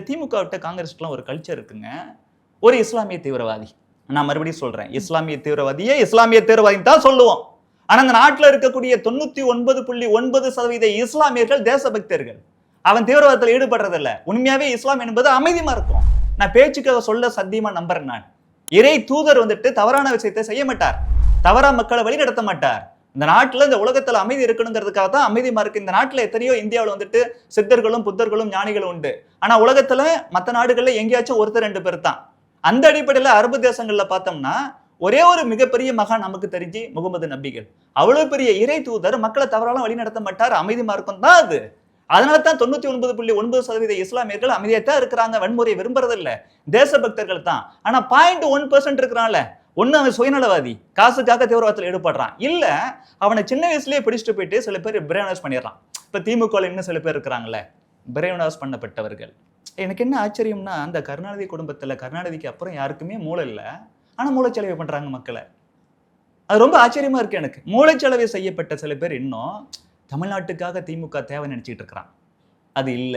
திமுக விட்ட காங்கிரஸ்க்குலாம் ஒரு கல்ச்சர் இருக்குங்க. ஒரு இஸ்லாமிய தீவிரவாதி, நான் மறுபடியும் சொல்றேன், இஸ்லாமிய தீவிரவாதியை இஸ்லாமிய தீவிரவாதி தான் சொல்லுவோம். ஆனா அந்த நாட்டில் இருக்கக்கூடிய 99.9% இஸ்லாமியர்கள் தேசபக்தர்கள். அவன் தீவிரவாதத்தில் ஈடுபடுறதில்ல. உண்மையாவே இஸ்லாம் என்பது அமைதிமா இருக்கும். நான் பேச்சுக்காக சொல்ல சத்தியமா நம்புறேன். நான் இறை தூதர் தவறான விஷயத்தை செய்ய மாட்டார், தவறா மக்களை வழி நடத்த மாட்டார். இந்த நாட்டுல இந்த உலகத்துல அமைதி இருக்கணுங்கிறதுக்காக தான் அமைதிமா இருக்கு. இந்த நாட்டுல எத்தனையோ இந்தியாவில் சித்தர்களும் புத்தர்களும் ஞானிகளும் உண்டு. ஆனா உலகத்துல மற்ற நாடுகள்ல எங்கேயாச்சும் ஒருத்தர் 2 பேர் தான். அந்த அடிப்படையில அரபு தேசங்கள்ல பார்த்தோம்னா ஒரே ஒரு மிகப்பெரிய மகான் நமக்கு தெரிஞ்சு முகமது நபிகள். அவ்வளவு பெரிய இறை தூதர் மக்களை தவறான வழி நடத்த மாட்டார், அமைதிமா இருக்கும் தான் அது. அதனால தான் 99.9% இஸ்லாமியர்கள் அமைதியாத்தான் இருக்கிறாங்க, வன்முறையை விரும்புறதில்ல, தேசபக்தர்கள் தான். ஆனா 0.1% இருக்கிறான்ல, ஒண்ணு அவன் சுயநலவாதி, காசுக்காக தீவிரவாதத்தில் ஈடுபடுறான், இல்ல அவனை சின்ன வயசுலயே பிடிச்சிட்டு போயிட்டு சில பேர் பிரெயின் வாஷ் பண்ணிடுறான். இப்ப திமுக இன்னும் சில பேர் இருக்கிறாங்கல்ல, பிரெயின் வாஷ் பண்ணப்பட்டவர்கள். எனக்கு என்ன ஆச்சரியம்னா, அந்த கருணாநிதி குடும்பத்துல கருணாநிதிக்கு அப்புறம் யாருக்குமே மூளை இல்ல, ஆனா மூளைச்சலவை பண்றாங்க மக்களை. அது ரொம்ப ஆச்சரியமா இருக்கு எனக்கு. மூளைச்சலவை செய்யப்பட்ட சில பேர் இன்னும் தமிழ்நாட்டுக்காக திமுக தேவை நினைச்சிட்டு இருக்கிறான். அது இல்ல,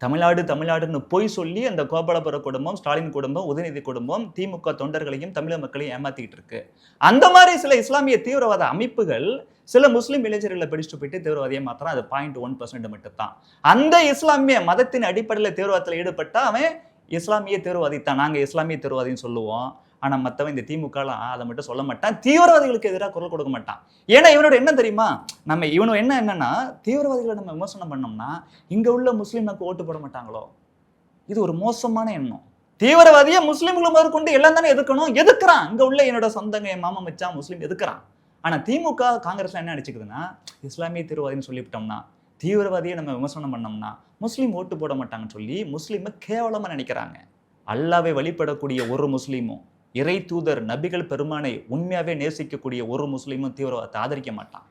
தமிழ்நாடு தமிழ்நாடுன்னு பொய் சொல்லி அந்த கோபாலபுர குடும்பம், ஸ்டாலின் குடும்பம், உதயநிதி குடும்பம் திமுக தொண்டர்களையும் தமிழக மக்களையும் ஏமாத்திட்டு இருக்கு. அந்த மாதிரி சில இஸ்லாமிய தீவிரவாத அமைப்புகள் சில முஸ்லிம் இளைஞர்களை பிடிச்சிட்டு போயிட்டு தீவிரவாதியை மாத்திரம். அது 0.1% மட்டும் தான். அந்த இஸ்லாமிய மதத்தின் அடிப்படையில் தீவிரவாதத்தில் ஈடுபட்டா அவன் இஸ்லாமிய தீவிரவாதி தான். நாங்க இஸ்லாமிய தீவிரவாதின்னு சொல்லுவோம். ஆனா மத்தவன் இந்த திமுக அதை மட்டும் சொல்ல மாட்டான், தீவிரவாதிகளுக்கு எதிராக குரல் கொடுக்க மாட்டான். ஏன்னா இவனோட என்ன தெரியுமா, நம்ம இவனோட என்னன்னா, தீவிரவாதிகளை நம்ம விமர்சனம் பண்ணோம்னா இங்க உள்ள முஸ்லீமுக்கு ஓட்டு போட மாட்டாங்களோ, இது ஒரு மோசமான எண்ணம். தீவிரவாதியை முஸ்லீம்களும் முதற்கொண்டு எல்லாம் தானே எதுக்கணும், எதுக்குறான். இங்க உள்ள என்னோட சொந்தங்க, என் மாமா மச்சான் முஸ்லீம் எதுக்குறான். ஆனா திமுக காங்கிரஸ்ல என்ன நினைச்சுக்குதுன்னா, இஸ்லாமிய தீவிரவாதின்னு சொல்லிவிட்டோம்னா, தீவிரவாதியை நம்ம விமர்சனம் பண்ணோம்னா முஸ்லீம் ஓட்டு போட மாட்டாங்கன்னு சொல்லி முஸ்லீமை கேவலமா நினைக்கிறாங்க. அல்லாவை வழிபடக்கூடிய ஒரு முஸ்லீமும், இறை தூதர் நபிகள் பெருமானை உண்மையாவே நேசிக்கக்கூடிய ஒரு முஸ்லீமும் தீவிரவாதத்தை ஆதரிக்க மாட்டான்.